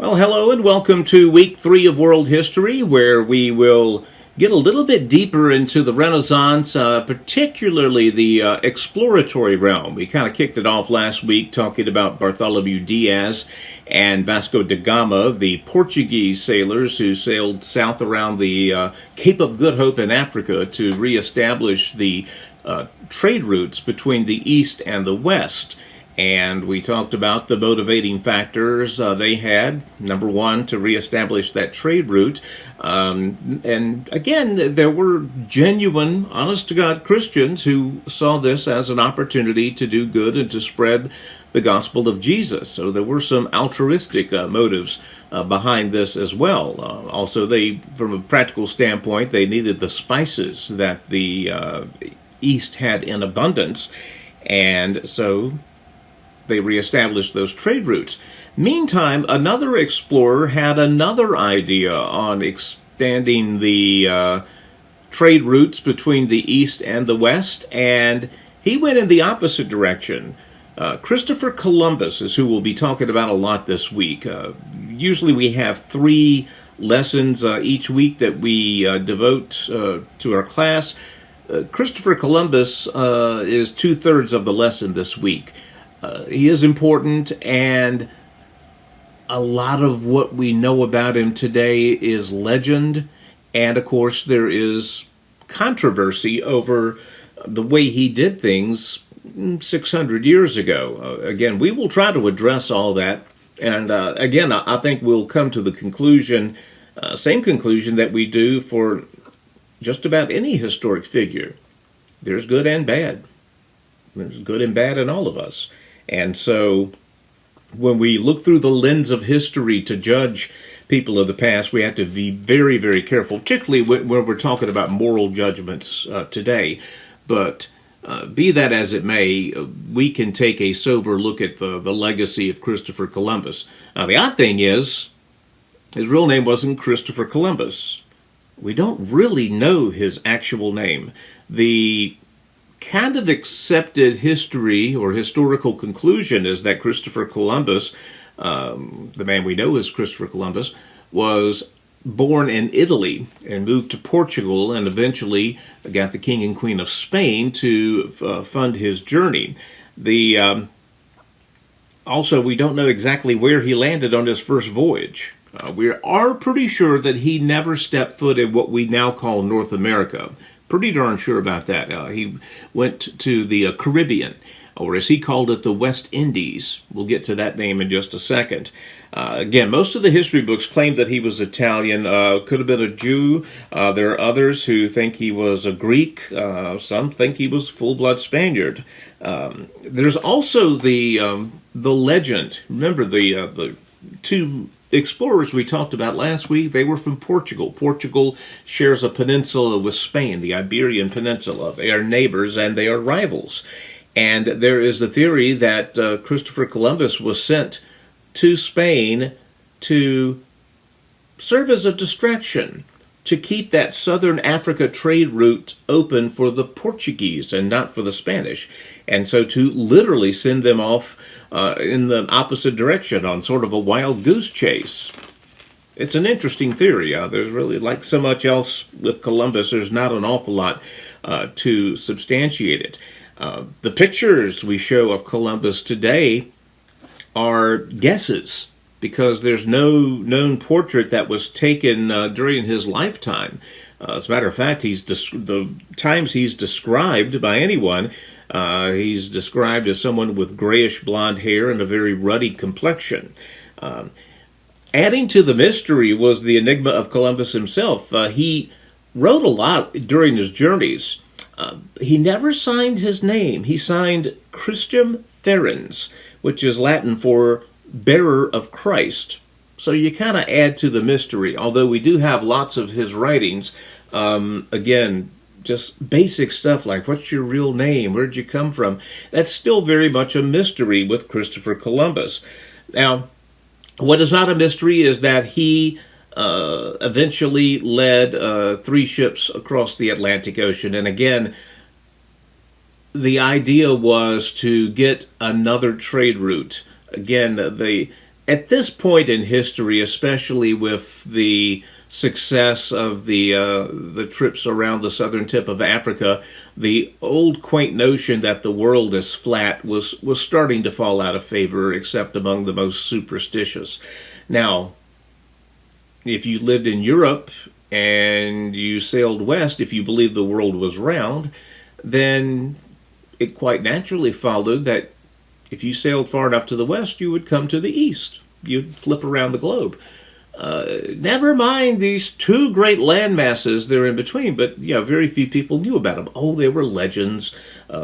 Well, hello and welcome to week 3 of World History, where we will get a little bit deeper into the Renaissance, particularly the exploratory realm. We kind of kicked it off last week talking about Bartholomew Diaz and Vasco da Gama, the Portuguese sailors who sailed south around the Cape of Good Hope in Africa to reestablish the trade routes between the East and the West. And we talked about the motivating factors they had. Number one, to reestablish that trade route. And again, there were genuine, honest-to-God Christians who saw this as an opportunity to do good and to spread the gospel of Jesus. So there were some altruistic motives behind this as well. Also, from a practical standpoint, they needed the spices that the East had in abundance. And so they reestablished those trade routes. Meantime, another explorer had another idea on expanding the trade routes between the East and the West, and he went in the opposite direction. Christopher Columbus is who we'll be talking about a lot this week. Usually we have 3 lessons each week that we devote to our class. Christopher Columbus is 2/3 of the lesson this week. He is important, and a lot of what we know about him today is legend, and of course there is controversy over the way he did things 600 years ago. Again, we will try to address all that, and again, I think we'll come to the conclusion, same conclusion that we do for just about any historic figure. There's good and bad. There's good and bad in all of us. And so when we look through the lens of history to judge people of the past, we have to be very, very careful, particularly when we're talking about moral judgments today. But be that as it may, we can take a sober look at the legacy of Christopher Columbus. Now, the odd thing is, his real name wasn't Christopher Columbus. We don't really know his actual name. The kind of accepted history or historical conclusion is that Christopher Columbus, the man we know as Christopher Columbus, was born in Italy and moved to Portugal and eventually got the King and Queen of Spain to fund his journey. Also, we don't know exactly where he landed on his first voyage. We are pretty sure that he never stepped foot in what we now call North America. Pretty darn sure about that. He went to the Caribbean, or as he called it, the West Indies. We'll get to that name in just a second. Again, most of the history books claim that he was Italian, could have been a Jew. There are others who think he was a Greek. Some think he was full-blood Spaniard. There's also the legend. Remember the 2 explorers we talked about last week, they were from Portugal. Portugal shares a peninsula with Spain, the Iberian Peninsula. They are neighbors and they are rivals. And there is the theory that Christopher Columbus was sent to Spain to serve as a distraction, to keep that southern Africa trade route open for the Portuguese and not for the Spanish. And so to literally send them off in the opposite direction on sort of a wild goose chase. It's an interesting theory. There's really, like so much else with Columbus, there's not an awful lot to substantiate it. The pictures we show of Columbus today are guesses because there's no known portrait that was taken during his lifetime. As a matter of fact, the times he's described by anyone, he's described as someone with grayish blonde hair and a very ruddy complexion. Adding to the mystery was the enigma of Columbus himself. He wrote a lot during his journeys. He never signed his name. He signed Christium Ferens, which is Latin for bearer of Christ. So you kind of add to the mystery, although we do have lots of his writings. Again, just basic stuff like, what's your real name? Where'd you come from? That's still very much a mystery with Christopher Columbus. Now, what is not a mystery is that he eventually led 3 ships across the Atlantic Ocean. And again, the idea was to get another trade route. Again, the At this point in history, especially with the success of the trips around the southern tip of Africa, the old quaint notion that the world is flat was starting to fall out of favor, except among the most superstitious. Now, if you lived in Europe and you sailed west, if you believed the world was round, then it quite naturally followed that if you sailed far enough to the west, you would come to the east. You'd flip around the globe. Never mind these two great land masses they're in between, but very few people knew about them. Oh, they were legends,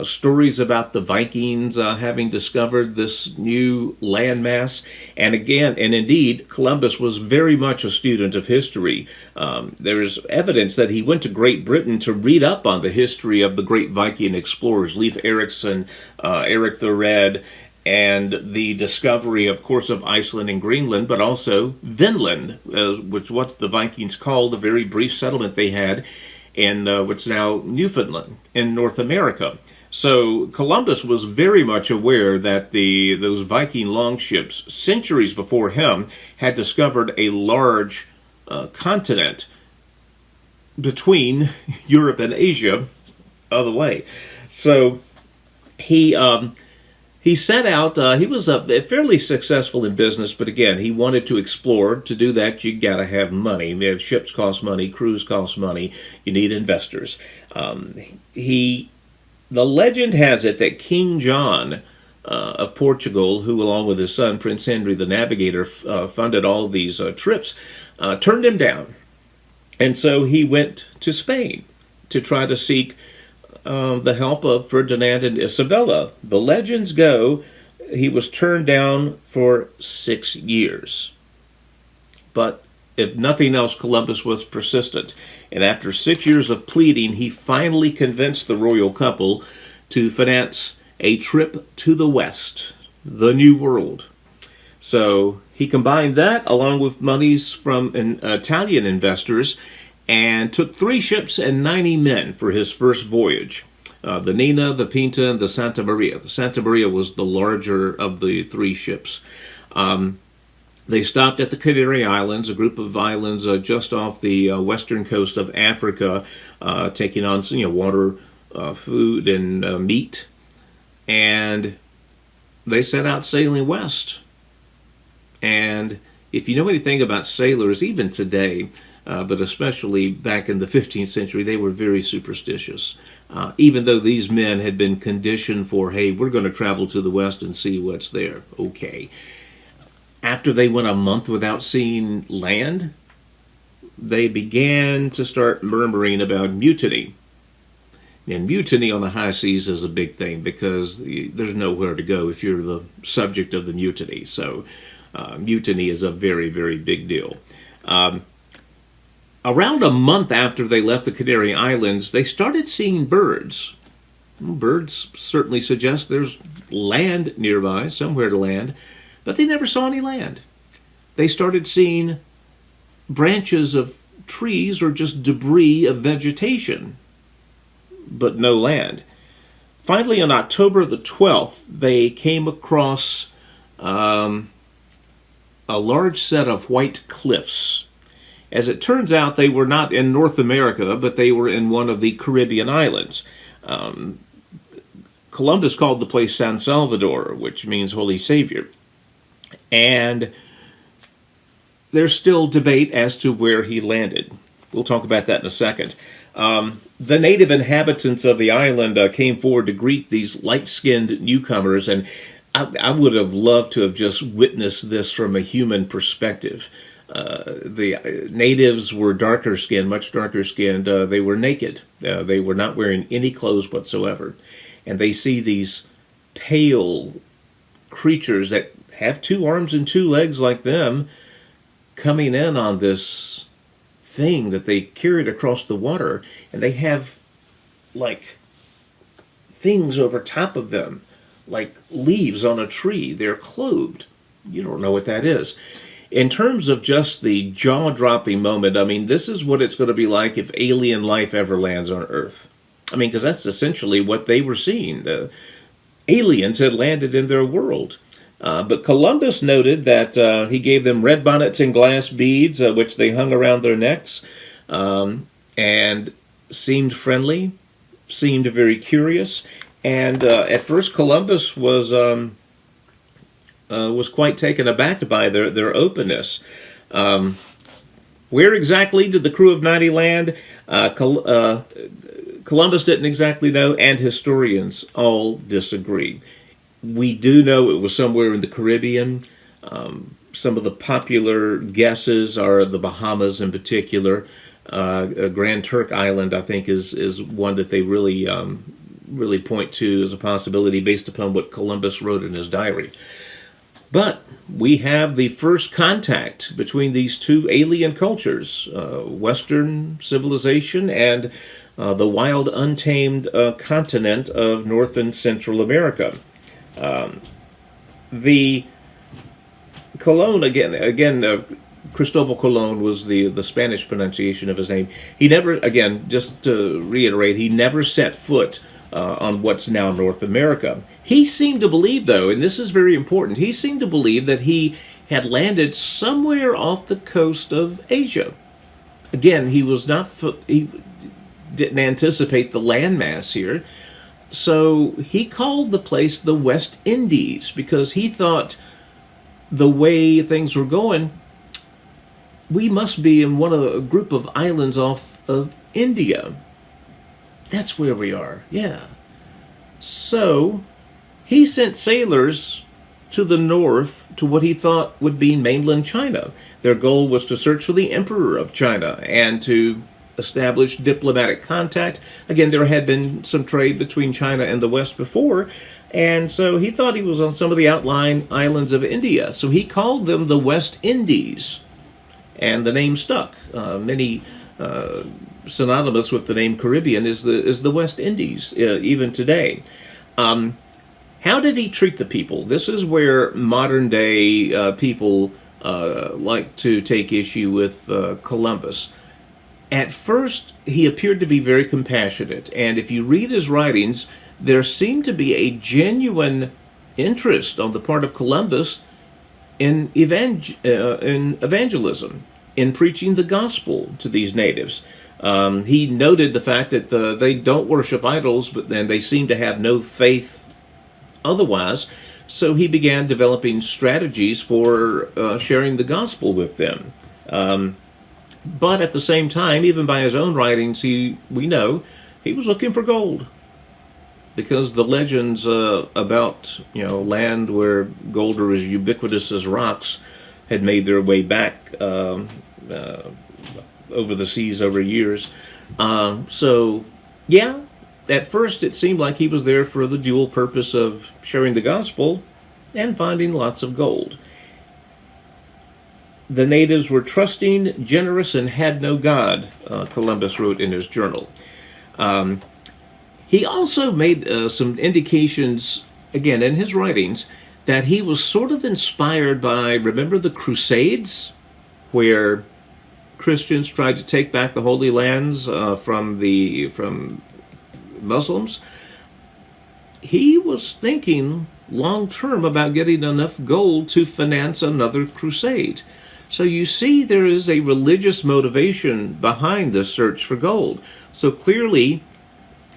stories about the Vikings having discovered this new landmass. And indeed, Columbus was very much a student of history. There's evidence that he went to Great Britain to read up on the history of the great Viking explorers, Leif Erikson, Eric the Red, and the discovery, of course, of Iceland and Greenland, but also Vinland, which what the Vikings called the very brief settlement they had in what's now Newfoundland in North America. So Columbus was very much aware that those Viking longships, centuries before him, had discovered a large continent between Europe and Asia other way. So he set out, he was fairly successful in business, but again, he wanted to explore. To do that, you got to have money. Ships cost money, crews cost money, you need investors. The legend has it that King John of Portugal, who along with his son, Prince Henry the Navigator, funded all these trips, turned him down. And so he went to Spain to try to seek the help of Ferdinand and Isabella. The legends go he was turned down for 6 years. But if nothing else, Columbus was persistent. And after 6 years of pleading, he finally convinced the royal couple to finance a trip to the West, the New World. So he combined that along with monies from Italian investors and took 3 ships and 90 men for his first voyage. The Nina, the Pinta, and the Santa Maria. The Santa Maria was the larger of the 3 ships. They stopped at the Canary Islands, a group of islands just off the western coast of Africa, taking on water, food, and meat. And they set out sailing west. And if you know anything about sailors, even today, but especially back in the 15th century, they were very superstitious. Even though these men had been conditioned for, hey, we're going to travel to the west and see what's there. Okay. After they went a month without seeing land, they began to start murmuring about mutiny. And mutiny on the high seas is a big thing because there's nowhere to go if you're the subject of the mutiny. So mutiny is a very, very big deal. Around a month after they left the Canary Islands, they started seeing birds. Birds certainly suggest there's land nearby, somewhere to land, but they never saw any land. They started seeing branches of trees or just debris of vegetation, but no land. Finally, on October the 12th, they came across a large set of white cliffs. As it turns out, they were not in North America, but they were in one of the Caribbean islands. Columbus called the place San Salvador, which means Holy Savior. And there's still debate as to where he landed. We'll talk about that in a second. The native inhabitants of the island came forward to greet these light-skinned newcomers, and I would have loved to have just witnessed this from a human perspective. The natives were darker skinned, much darker skinned. They were naked. They were not wearing any clothes whatsoever. And they see these pale creatures that have 2 arms and 2 legs like them coming in on this thing that they carried across the water. And they have like things over top of them, like leaves on a tree. They're clothed. You don't know what that is. In terms of just the jaw-dropping moment, I mean, this is what it's going to be like if alien life ever lands on Earth. I mean, because that's essentially what they were seeing. The aliens had landed in their world. But Columbus noted that he gave them red bonnets and glass beads, which they hung around their necks, and seemed friendly, seemed very curious. And at first, Columbus was quite taken aback by their openness. Where exactly did the crew of 90 land? Columbus didn't exactly know, and historians all disagree. We do know it was somewhere in the Caribbean. Some of the popular guesses are the Bahamas in particular. Grand Turk Island, I think, is one that they really point to as a possibility based upon what Columbus wrote in his diary. But we have the first contact between these two alien cultures, Western civilization and the wild, untamed continent of North and Central America. The Colon, Cristobal Colon was the Spanish pronunciation of his name. He never, again, just to reiterate, he never set foot on what's now North America. He seemed to believe, though, and this is very important, he seemed to believe that he had landed somewhere off the coast of Asia. Again, he didn't anticipate the landmass here, so he called the place the West Indies because he thought the way things were going, we must be in a group of islands off of India. That's where we are, yeah. So he sent sailors to the north to what he thought would be mainland China. Their goal was to search for the Emperor of China and to establish diplomatic contact. Again, there had been some trade between China and the West before, and so he thought he was on some of the outlying islands of India. So he called them the West Indies, and the name stuck. Many synonymous with the name Caribbean is the West Indies, even today. How did he treat the people? This is where modern day people like to take issue with Columbus. At first, he appeared to be very compassionate, and if you read his writings, there seemed to be a genuine interest on the part of Columbus in evangelism, in preaching the gospel to these natives. He noted the fact that they don't worship idols, but then they seem to have no faith otherwise. So he began developing strategies for sharing the gospel with them. But at the same time, even by his own writings, we know he was looking for gold, because the legends about land where gold are as ubiquitous as rocks had made their way back over the seas over years. So, yeah, at first it seemed like he was there for the dual purpose of sharing the gospel and finding lots of gold. The natives were trusting, generous, and had no God, Columbus wrote in his journal. He also made some indications, again, in his writings, that he was sort of inspired by, remember the Crusades, where Christians tried to take back the Holy Lands from Muslims? He was thinking long-term about getting enough gold to finance another crusade. So you see there is a religious motivation behind this search for gold. So clearly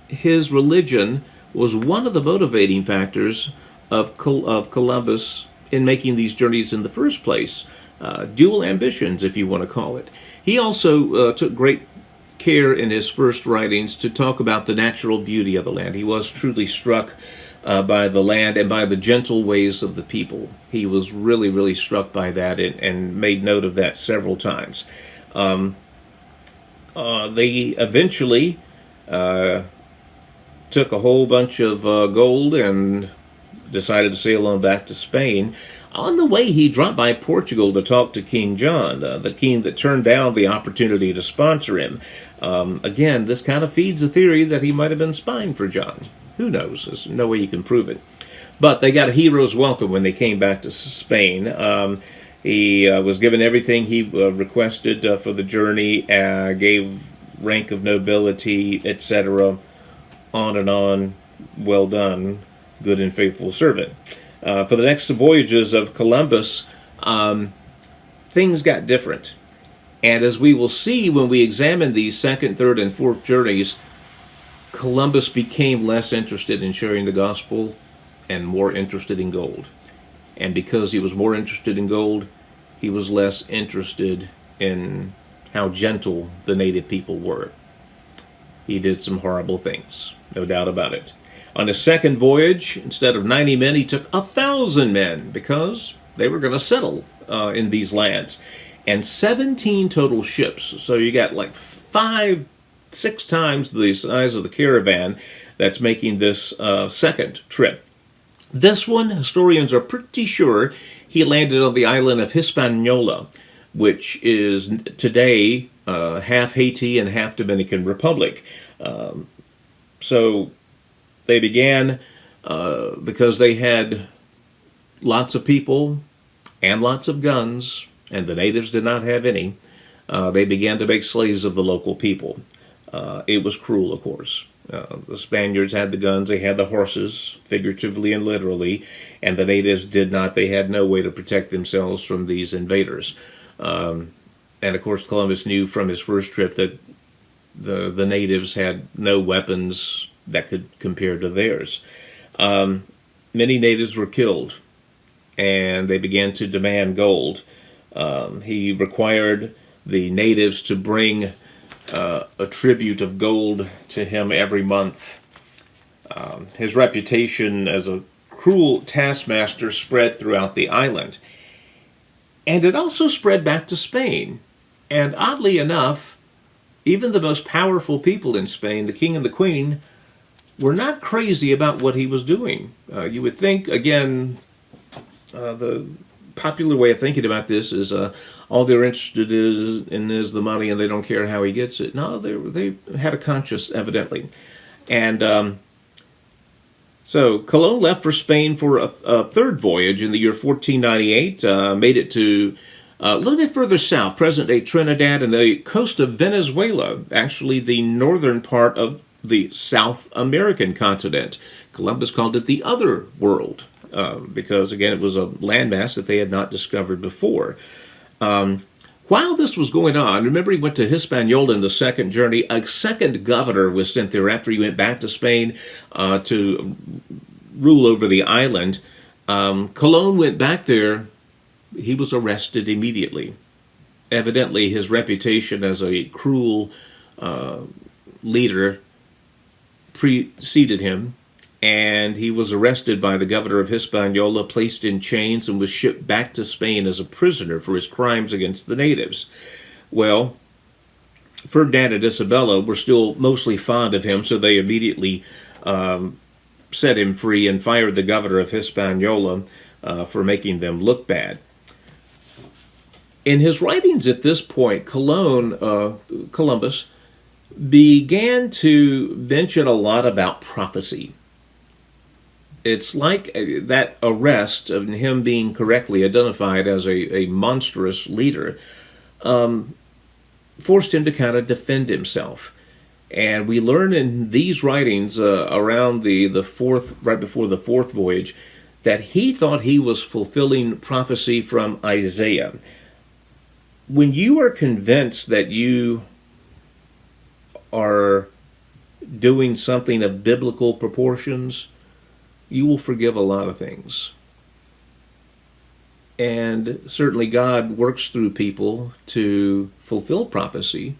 his religion was one of the motivating factors of Columbus in making these journeys in the first place. Dual ambitions, if you want to call it. He also took great care in his first writings to talk about the natural beauty of the land. He was truly struck by the land and by the gentle ways of the people. He was really, really struck by that and made note of that several times. They eventually took a whole bunch of gold and decided to sail on back to Spain. On the way, he dropped by Portugal to talk to King John, the king that turned down the opportunity to sponsor him. Again, this kind of feeds the theory that he might have been spying for John. Who knows? There's no way you can prove it. But they got a hero's welcome when they came back to Spain. He was given everything he requested for the journey, gave rank of nobility, etc. On and on. Well done, good and faithful servant. For the next voyages of Columbus, things got different. And as we will see when we examine these second, third, and fourth journeys, Columbus became less interested in sharing the gospel and more interested in gold. And because he was more interested in gold, he was less interested in how gentle the native people were. He did some horrible things, no doubt about it. On his second voyage, instead of 90 men, he took 1,000 men because they were going to settle in these lands. And 17 total ships. So you got like 5, 6 times the size of the caravan that's making this second trip. This one, historians are pretty sure he landed on the island of Hispaniola, which is today half Haiti and half Dominican Republic. So they began, because they had lots of people and lots of guns, and the natives did not have any, they began to make slaves of the local people. It was cruel, of course. The Spaniards had the guns, they had the horses, figuratively and literally, and the natives did not. They had no way to protect themselves from these invaders. And of course, Columbus knew from his first trip that the natives had no weapons that could compare to theirs. Many natives were killed, and they began to demand gold. He required the natives to bring a tribute of gold to him every month. His reputation as a cruel taskmaster spread throughout the island. And it also spread back to Spain. And oddly enough, even the most powerful people in Spain, the king and the queen, were not crazy about what he was doing. You would think, again, the popular way of thinking about this is all they're interested in is the money, and they don't care how he gets it. No, they had a conscience, evidently. And so Colon left for Spain for a third voyage in the year 1498, made it to a little bit further south, present-day Trinidad, and the coast of Venezuela, actually the northern part of the South American continent. Columbus called it the Other World, because, again, it was a landmass that they had not discovered before. While this was going on, remember he went to Hispaniola in the second journey. A second governor was sent there after he went back to Spain to rule over the island. Colon went back there. He was arrested immediately. Evidently, his reputation as a cruel leader preceded him, and he was arrested by the governor of Hispaniola, placed in chains, and was shipped back to Spain as a prisoner for his crimes against the natives. Well, Ferdinand and Isabella were still mostly fond of him, so they immediately set him free and fired the governor of Hispaniola for making them look bad. In his writings at this point, Columbus began to mention a lot about prophecy. It's like that arrest of him being correctly identified as a monstrous leader forced him to kind of defend himself. And we learn in these writings around the fourth, right before the fourth voyage, that he thought he was fulfilling prophecy from Isaiah. When you are convinced that you are doing something of biblical proportions, you will forgive a lot of things. And certainly God works through people to fulfill prophecy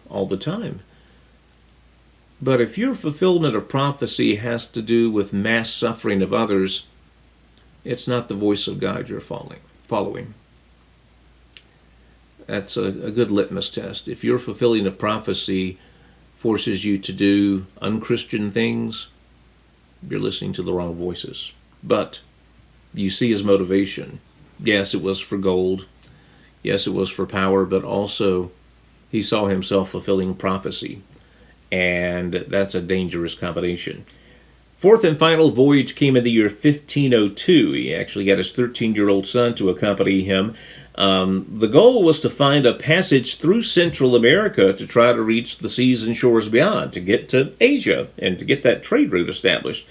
all the time. But if your fulfillment of prophecy has to do with mass suffering of others, it's not the voice of God you're following. That's a good litmus test. If your fulfilling of prophecy forces you to do unchristian things, you're listening to the wrong voices. But you see his motivation. Yes, it was for gold. Yes, it was for power, but also he saw himself fulfilling prophecy. And that's a dangerous combination. Fourth and final voyage came in the year 1502. He actually got his 13-year-old son to accompany him. The goal was to find a passage through Central America to try to reach the seas and shores beyond, to get to Asia and to get that trade route established.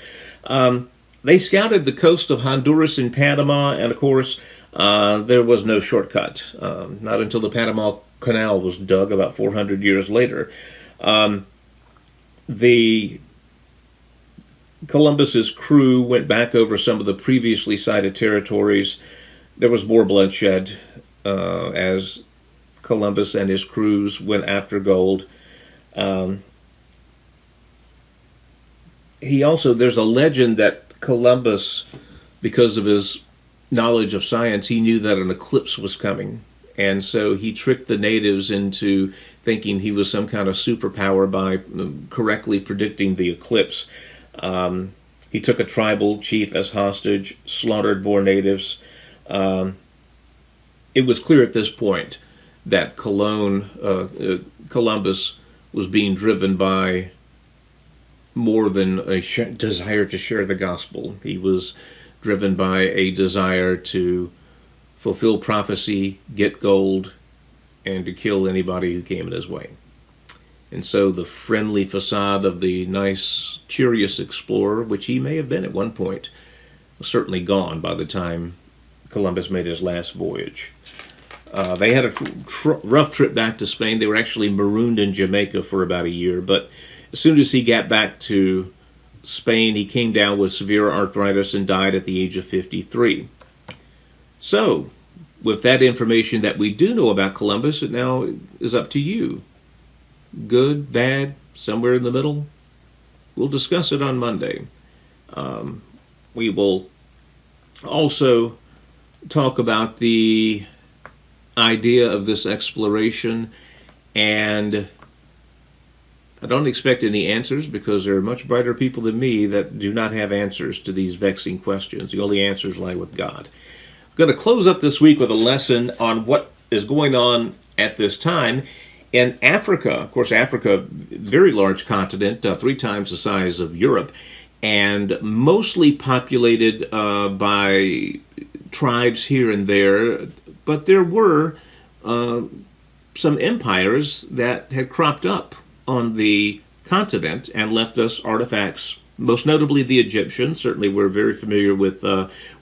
They scouted the coast of Honduras and Panama, and of course, there was no shortcut. Not until the Panama Canal was dug about 400 years later. The Columbus's crew went back over some of the previously sighted territories. There was more bloodshed as Columbus and his crews went after gold. There's a legend that Columbus, because of his knowledge of science, he knew that an eclipse was coming. And so he tricked the natives into thinking he was some kind of superpower by correctly predicting the eclipse. He took a tribal chief as hostage, slaughtered more natives. It was clear at this point that Columbus was being driven by more than a desire to share the gospel. He was driven by a desire to fulfill prophecy, get gold, and to kill anybody who came in his way. And so the friendly facade of the nice, curious explorer, which he may have been at one point, was certainly gone by the time Columbus made his last voyage. They had a rough trip back to Spain. They were actually marooned in Jamaica for about a year, but as soon as he got back to Spain, he came down with severe arthritis and died at the age of 53. So, with that information that we do know about Columbus, it now is up to you. Good, bad, somewhere in the middle? We'll discuss it on Monday. We will also talk about the idea of this exploration, and I don't expect any answers because there are much brighter people than me that do not have answers to these vexing questions. The only answers lie with God. I'm going to close up this week with a lesson on what is going on at this time in Africa. Of course, Africa, very large continent, 3 times the size of Europe, and mostly populated by tribes here and there, but there were some empires that had cropped up on the continent and left us artifacts, most notably the Egyptians. Certainly we're very familiar with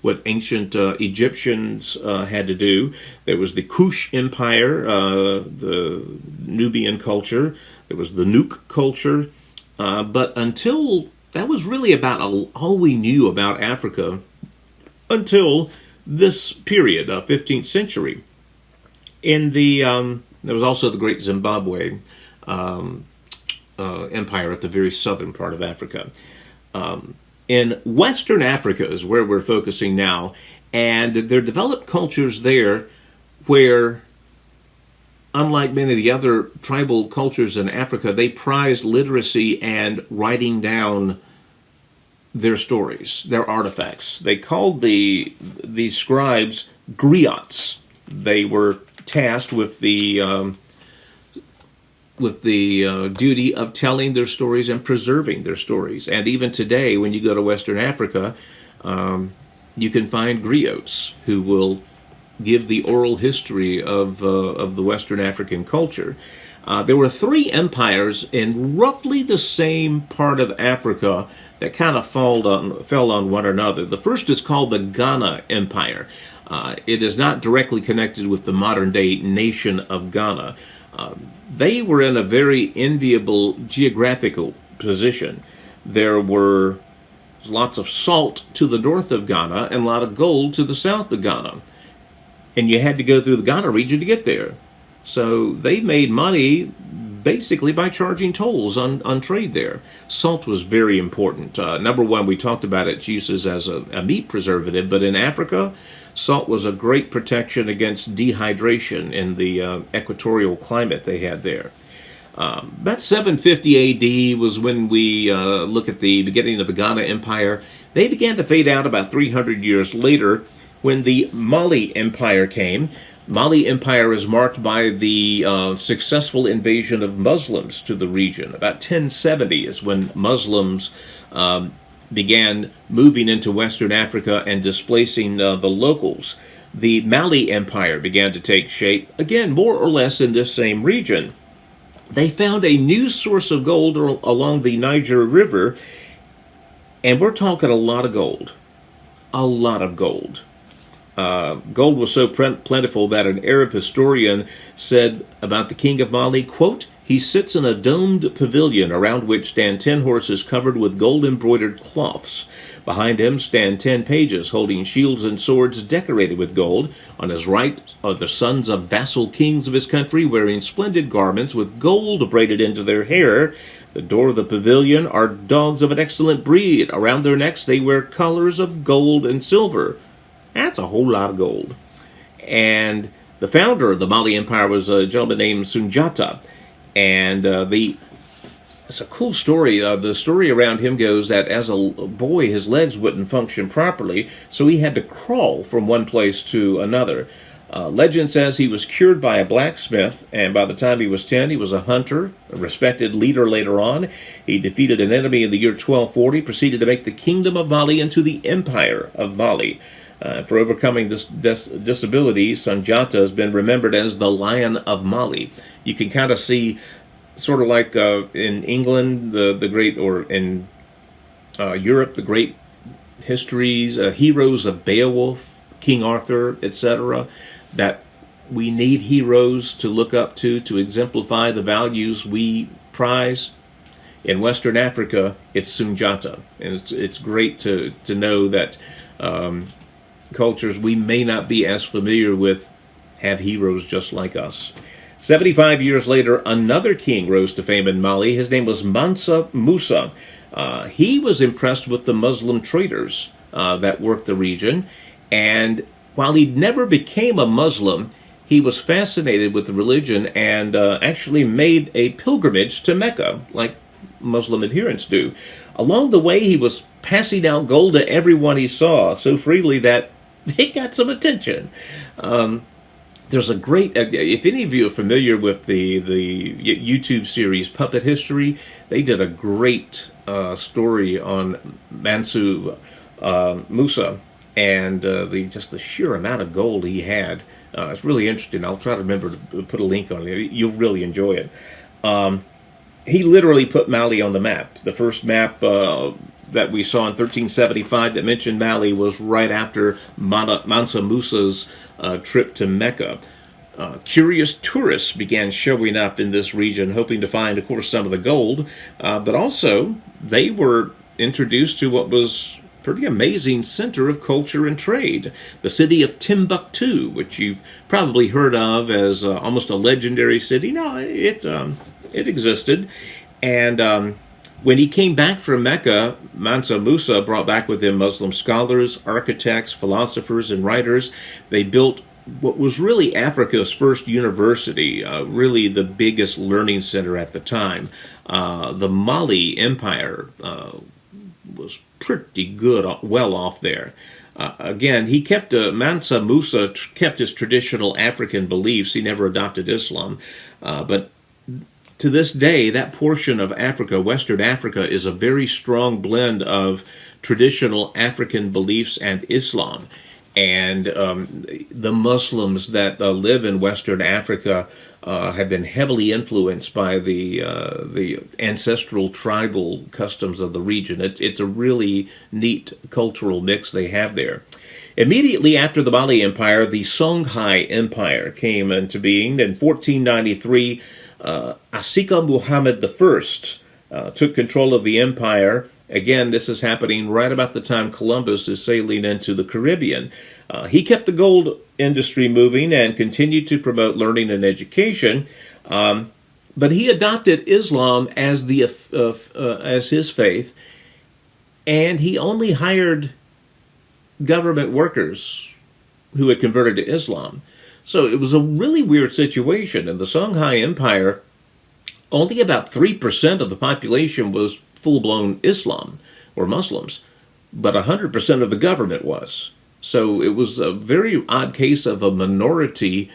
what ancient Egyptians had to do. There was the Kush Empire, the Nubian culture. There was the Nuke culture. But until, that was really about all we knew about Africa until this period, 15th century. In the, there was also the Great Zimbabwe Empire at the very southern part of Africa. In Western Africa is where we're focusing now, and there developed cultures there where, unlike many of the other tribal cultures in Africa, they prized literacy and writing down their stories, their artifacts. They called these scribes griots. They were tasked with the duty of telling their stories and preserving their stories. And even today, when you go to Western Africa, you can find griots who will give the oral history of the Western African culture. There were 3 empires in roughly the same part of Africa that kind of fell on one another. The first is called the Ghana Empire. It is not directly connected with the modern-day nation of Ghana. They were in a very enviable geographical position. There was lots of salt to the north of Ghana and a lot of gold to the south of Ghana. And you had to go through the Ghana region to get there. So they made money basically by charging tolls on trade there. Salt was very important. Number one, we talked about its uses as a meat preservative, but in Africa, salt was a great protection against dehydration in the equatorial climate they had there. About 750 AD was when we look at the beginning of the Ghana Empire. They began to fade out about 300 years later when the Mali Empire came. Mali Empire is marked by the successful invasion of Muslims to the region. About 1070 is when Muslims began moving into Western Africa and displacing the locals. The Mali Empire began to take shape, again, more or less in this same region. They found a new source of gold along the Niger River, And we're talking a lot of gold. A lot of gold. Gold was so plentiful that an Arab historian said about the king of Mali, quote, "He sits in a domed pavilion around which stand 10 horses covered with gold-embroidered cloths. Behind him stand 10 pages holding shields and swords decorated with gold. On his right are the sons of vassal kings of his country wearing splendid garments with gold braided into their hair. The door of the pavilion are dogs of an excellent breed. Around their necks they wear collars of gold and silver." That's a whole lot of gold. And the founder of the Mali Empire was a gentleman named Sunjata. And it's a cool story. The story around him goes that as a boy, his legs wouldn't function properly, so he had to crawl from one place to another. Legend says he was cured by a blacksmith, and by the time he was 10, he was a hunter, a respected leader later on. He defeated an enemy in the year 1240, proceeded to make the kingdom of Mali into the Empire of Mali. For overcoming this disability, Sunjata has been remembered as the Lion of Mali. You can kind of see, sort of like in England, the great, or in Europe, the great histories, heroes of Beowulf, King Arthur, etc., that we need heroes to look up to exemplify the values we prize. In Western Africa, it's Sunjata. And it's great to know that cultures we may not be as familiar with have heroes just like us. 75 years later, another king rose to fame in Mali. His name was Mansa Musa. He was impressed with the Muslim traders that worked the region, and while he never became a Muslim, he was fascinated with the religion and actually made a pilgrimage to Mecca, like Muslim adherents do. Along the way, he was passing out gold to everyone he saw so freely that he got some attention. There's a great, if any of you are familiar with the YouTube series Puppet History, they did a great story on Mansa Musa and the sheer amount of gold he had. It's really interesting. I'll try to remember to put a link on it. You'll really enjoy it. He literally put Mali on the map. The first map that we saw in 1375 that mentioned Mali was right after Mansa Musa's trip to Mecca. Curious tourists began showing up in this region, hoping to find, of course, some of the gold, but also they were introduced to what was a pretty amazing center of culture and trade, the city of Timbuktu, which you've probably heard of as almost a legendary city. No, it existed, and when he came back from Mecca, Mansa Musa brought back with him Muslim scholars, architects, philosophers, and writers. They built what was really Africa's first university, really the biggest learning center at the time. The Mali Empire was pretty good, well off there. Again, Mansa Musa kept his traditional African beliefs. He never adopted Islam, but to this day, that portion of Africa, Western Africa, is a very strong blend of traditional African beliefs and Islam. And the Muslims that live in Western Africa have been heavily influenced by the ancestral tribal customs of the region. It's a really neat cultural mix they have there. Immediately after the Mali Empire, the Songhai Empire came into being. In 1493, Asika Muhammad I took control of the empire. Again, this is happening right about the time Columbus is sailing into the Caribbean. He kept the gold industry moving and continued to promote learning and education, but he adopted Islam as his faith, and he only hired government workers who had converted to Islam. So it was a really weird situation. In the Songhai Empire, only about 3% of the population was full-blown Islam or Muslims, but 100% of the government was. So it was a very odd case of a minority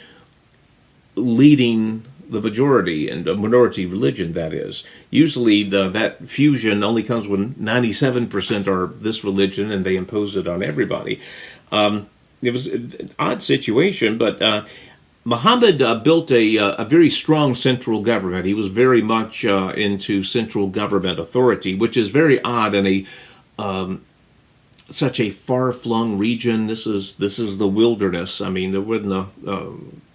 leading the majority, and a minority religion, that is. Usually that fusion only comes when 97% are this religion and they impose it on everybody. It was an odd situation, but Muhammad built a very strong central government. He was very much into central government authority, which is very odd in such a far-flung region. This is the wilderness. I mean, there wasn't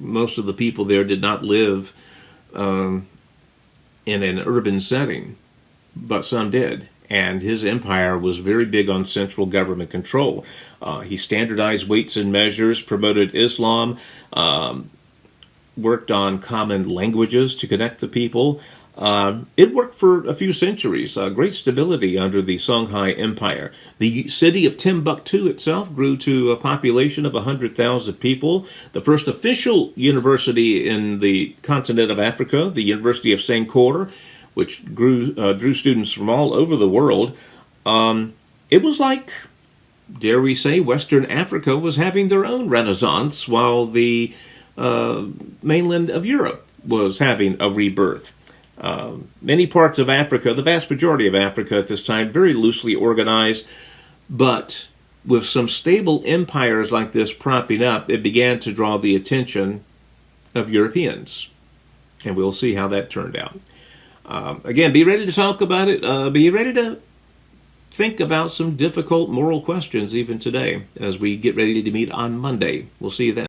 most of the people there did not live in an urban setting, but some did. And his empire was very big on central government control. He standardized weights and measures, promoted Islam, worked on common languages to connect the people. It worked for a few centuries, great stability under the Songhai Empire. The city of Timbuktu itself grew to a population of 100,000 people. The first official university in the continent of Africa, the University of Sankore, which drew students from all over the world. It was like, dare we say, Western Africa was having their own renaissance while the mainland of Europe was having a rebirth. Many parts of Africa, the vast majority of Africa at this time, very loosely organized, but with some stable empires like this propping up, it began to draw the attention of Europeans. And we'll see how that turned out. Again, be ready to talk about it. Be ready to think about some difficult moral questions even today as we get ready to meet on Monday. We'll see you then.